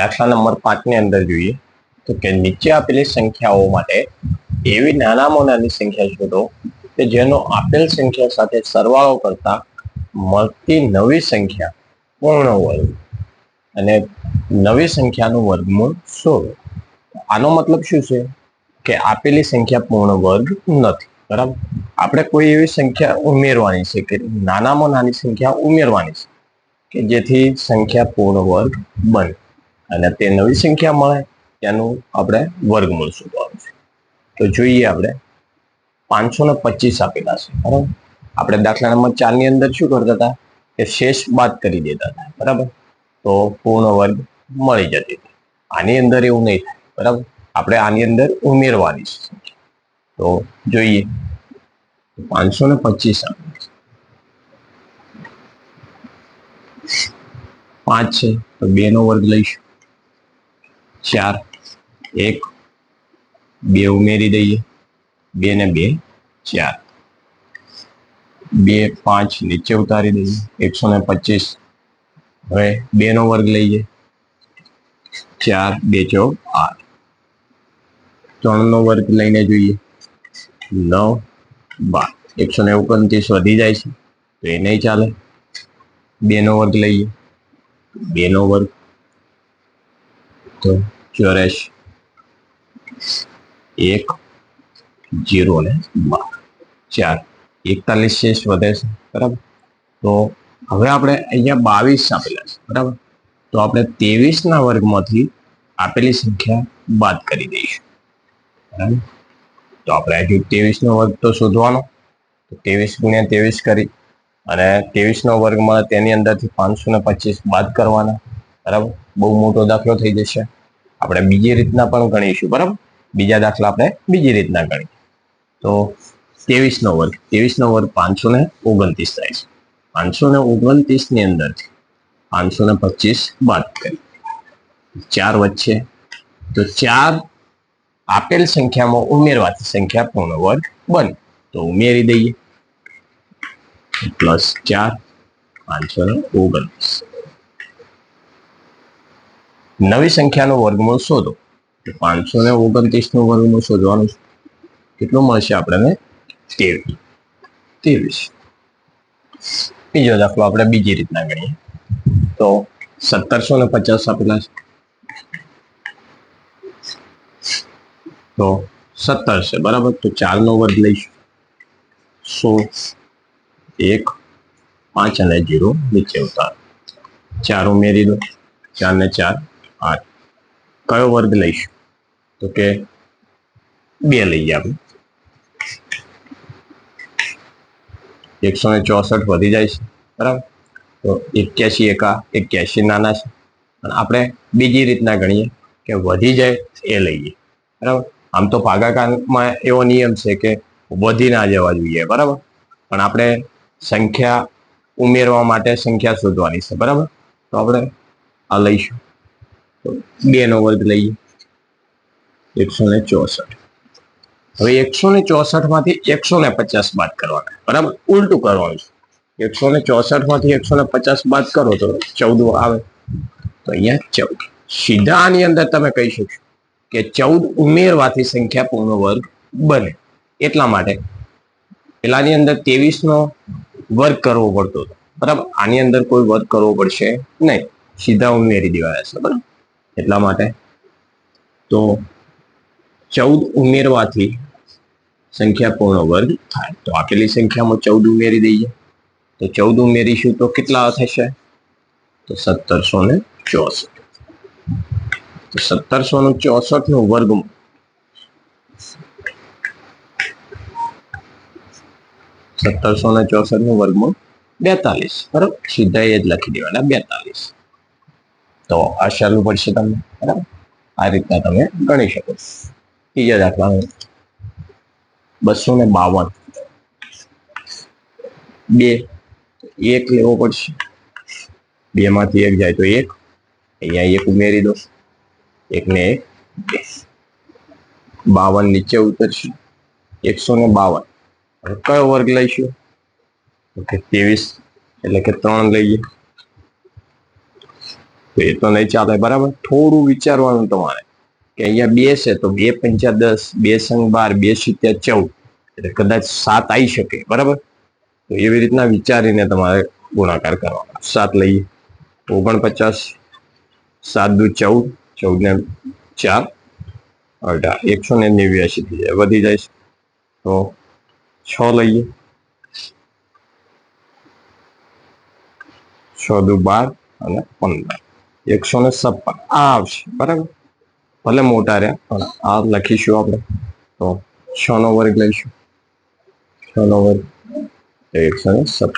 દાખલા નંબર 5 ની અંદર જોઈએ તો કે નીચે આપેલી સંખ્યાઓ માટે એવી નાનામાં નાની સંખ્યા શોધો કે જેનો આપેલ સંખ્યા સાથે સરવાળો કરતા મળતી નવી સંખ્યા પૂર્ણ વર્ગ અને નવી સંખ્યાનું વર્ગમૂળ શોધો. આનો મતલબ શું છે કે આપેલી સંખ્યા પૂર્ણ વર્ગ નથી. બરાબર, આપણે કોઈ એવી સંખ્યા ઉમેરવાની છે કે નાનામાં નાની સંખ્યા ઉમેરવાની છે કે જેથી સંખ્યા પૂર્ણ વર્ગ બને અને તે નવી સંખ્યા મળે તેનું આપણે વર્ગમૂળ શોધવાનું છે. તો જોઈએ આપણે 525 આપેલા છે. બરાબર, આપણે દાખલા નંબર 4 ની અંદર શું કરતા હતા કે શેષ બાદ કરી દેતા હતા. બરાબર, તો પૂર્ણ વર્ગ મળી જતી હતી. આની અંદર એવું નહીં થાય. બરાબર, આપણે આની અંદર ઉમેરવાની છે. તો જોઈએ 525 5 છે તો 2 નો વર્ગ લઈશું. 4 1 2 ઉમેરી દઈએ. 2 ને 2 4 2 5 નીચે ઉતારી દઈએ. 125 હવે 2 નો વર્ગ લઈએ. 4 2 4 8 3 નો વર્ગ લઈને જોઈએ. 9 12 129 વધી જાય છે તો એ નહીં ચાલે. 2 નો વર્ગ લઈએ. 2 નો વર્ગ તો 84 1 0 ને 4 41 શેષ વધે છે. બરાબર, તો હવે આપણે અહીંયા 22 આપેલા છે. બરાબર, તો આપણે 23 ના વર્ગમાંથી આપેલી સંખ્યા બાદ કરી દઈશું. બરાબર, તો આપણે હજુ 23 નો વર્ગ તો શોધવાનો. તો 23 ગુણ્યા 23 કરી અને 23 નો વર્ગ મળે તેની અંદરથી 525 બાદ કરવાના. બરાબર, બહુ મોટો દાખલો થઈ જશે. આપણે બીજી રીતના પણ ગણીશું. બરાબર, બીજા દાખલા આપણે બીજી રીતના ગણીએ. તો 23 નો વર્ગ 529 થાય છે. 529 ની અંદરથી 525 બાદ કરી 4 વચ્ચે તો 4 આપેલ સંખ્યામાં ઉમેરવાથી સંખ્યા પૂર્ણ વર્ગ બને. તો ઉમેરી દઈએ. પ્લસ 4 529 નવી સંખ્યાનું વર્ગમૂળ શોધો. 529 નું વર્ગમૂળ શોધવાનું છે. કેટલું મળશે આપણને? 23. બીજો દાખલો આપણે બીજી રીતના ગણીએ તો 1750 આપેલા છે તો 17 છે. બરાબર, તો 4 નો વર્ગ લઈશું. 100 1 5 અને 0 નીચે ઉતારો. 4 ઉમેરી દો. 4 ને 4 8. કયો વર્ગ લઈશું? તો કે 2 લઈએ આપણે. 164 વધી જાય છે. બરાબર, તો 81 એકા 81 નાના છે અને આપણે બીજી રીતના ગણીએ કે વધી જાય એ લઈએ. બરાબર, આમ તો ભાગાકારમાં એવો નિયમ છે કે વધી ના જવા જોઈએ. બરાબર, પણ આપણે સંખ્યા ઉમેરવા માટે સંખ્યા શોધવાની છે. બરાબર, તો આપણે આ લઈશું. 2 નો વર્ગ લઈએ. 164. હવે 164 માંથી 150 બાદ કરવાના. બરાબર, ઉલટું કરવાનું છે. 164 માંથી 150 બાદ કરો તો 14 આવે. તો અહીંયા 14. સીધા આની અંદર તમે કહી શકશો કે 14 ઉમેરવાથી સંખ્યા પૂર્ણ વર્ગ બને. એટલા માટે પેલાની અંદર 23 નો વર્ગ કરવો પડતો હતો. બરાબર, આની અંદર કોઈ વર્ગ કરવો પડશે નહીં, સીધા ઉમેરી દેવાયા છે. બરાબર, એટલા માટે તો 14 ઉમેરવાથી સંખ્યા પૂર્ણ વર્ગ થાય. તો આપેલી સંખ્યામાં 14 ઉમેરી દઈએ. તો 14 ઉમેરીશું તો કેટલા થશે? તો 1764. તો 1764 નું વર્ગમૂળ 1764 નું વર્ગમૂળ 42. બરાબર, સીધા એ જ લખી દેવાના 42. તો આ સહેલું પડશે તમને. બરાબર, આ રીતના તમે ગણી શકો. ત્રીજા દાખલા 252. 2 1 લેવો પડશે. 2 માંથી 1 જાય તો 1. અહીંયા 1 ઉમેરી દો. 1 ને 1 52 નીચે ઉતરશે. 152. હવે કયો વર્ગ લઈશું? તો કે 23 એટલે કે 3 લઈએ. તો એ તો નહીં ચાલે, બરાબર. થોડું વિચારવાનું તમારે કે અહીંયા 2 છે તો 2 પંચા 10, 2 સંગ 12, 2 સિત્તેર 14, એટલે કદાચ 7 આવી શકે, બરાબર. તો એવી રીતના વિચારીને તમારે ગુણાકાર કરવાનો. 7 લઈએ 49, 7 દુ 14, 14 ને 4 18, 189 થઈ જાય, વધી જાય છે. તો 6 લઈએ, 6 દુ 12 અને 15, 156 આ આવશે, બરાબર. ભલે મોટા રહ્યા પણ આ લખીશું આપણે. તો 6 નો વર્ગ લઈશું, 6 નો વર્ગ 156.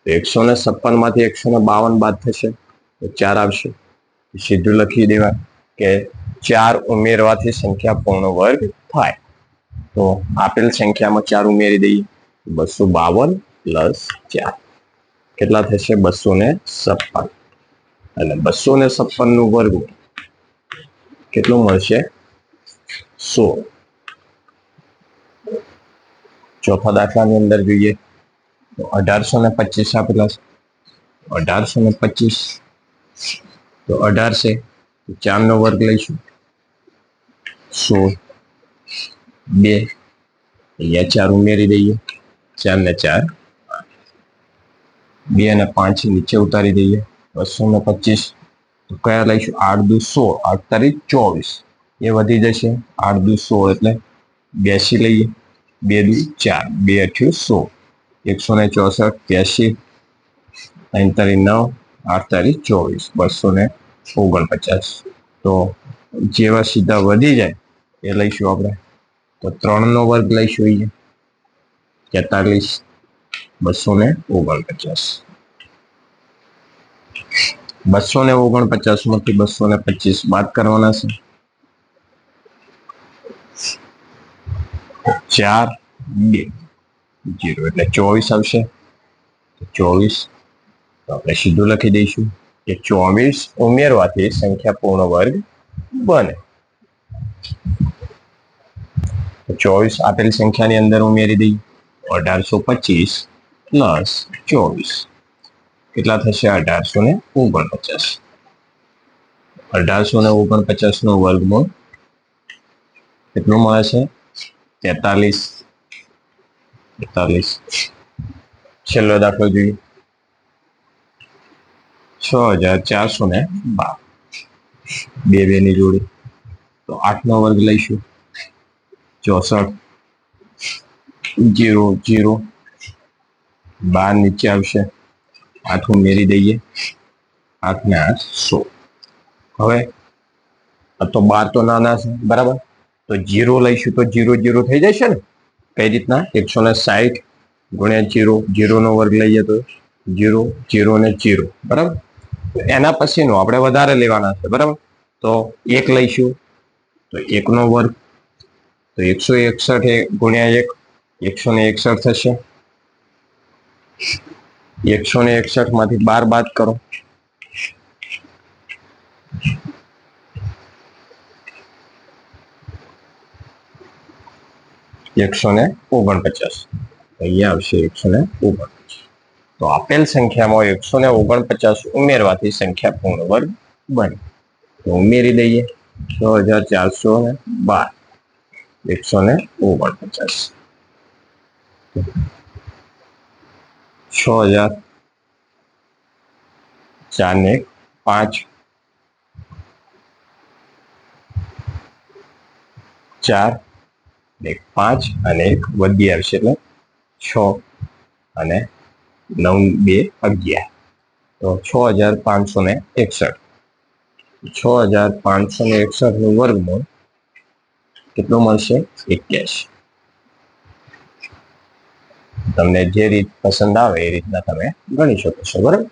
156 માંથી 152 બાદ થશે તો 4 આવશે. સીધું લખી દેવાય કે 4 ઉમેરવાથી સંખ્યા પૂર્ણ વર્ગ થાય. તો આપેલ સંખ્યામાં 4 ઉમેરી દઈએ, 252 પ્લસ 4 કેટલા થશે? 256. અને 256 નું વર્ગ કેટલું મળશે? 16. ચોથા દાખલાની અંદર જોઈએ તો 1825 આપેલા છે. 1825 તો 18 છે, 4 નો વર્ગ લઈશું, 16, 2 અહીંયા 4 ઉમેરી દઈએ, 4 ને 4 2 અને 5 નીચે ઉતારી દઈએ, 225 તો કયા લઈશું? 8 દુ 16, 8 તારીખ 24, એ વધી જશે. 8 દુ 16 એટલે 82 લઈએ, 2 દુ 4, 2 અઠ્યું 16, 164, 83, 9 તારીખ 9, 8 તારીખ 24, 249. તો જેવા સીધા વધી જાય એ લઈશું આપણે. તો 3 નો વર્ગ લઈશું, અહીંયા 43, 249. 249 માંથી 225 બાદ કરવાના છે. 4, 2, 0 એટલે 24 આવશે. 24 તો આપણે સીધું લખી દઈશું કે 24 ઉમેરવાથી સંખ્યા પૂર્ણ વર્ગ બને. 24 આપેલ સંખ્યાની અંદર ઉમેરી દઈએ, 1825 પ્લસ 24 કેટલા થશે? 1849. 1849 નો વર્ગમૂળ કેટલું મળે છે? 43. છેલ્લો દાખલો જોઈએ, 6412, 2 ની જોડી. તો 8 નો વર્ગ લઈશું, 64, 0 0 12 નીચે આવશે, 8 ઉમેરી દઈએ, 8 ને 8 16. હવે તો 12 તો નાના છે, બરાબર. તો 0 લઈશું તો 0 0 થઈ જશે ને. કઈ રીતના? 160 ગુણ્યા 0, 0 નો વર્ગ લઈએ તો 0 0 ને 0, બરાબર. એના પછીનો આપણે વધારે લેવાના છે, બરાબર. તો 1 લઈશું તો 1 નો વર્ગ તો 161 ગુણ્યા 1, 161 થશે. 161 માંથી 12 બાદ કરો, 149. અહીંયા આવશે 149. તો આપેલ સંખ્યામાં 149 ઉમેરવાથી સંખ્યા પૂર્ણ વર્ગ બને. તો ઉમેરી દઈએ 6412, 149, 6000, 4 ને 5, 4 એક 5 અને 1 વધી આવશે એટલે 6 અને 9 2 11. તો 6561. 6561 નું વર્ગમૂળ કેટલું મળશે? 81. તમને જે રીત પસંદ આવે એ રીતના તમે ગણી શકો છો, બરાબર.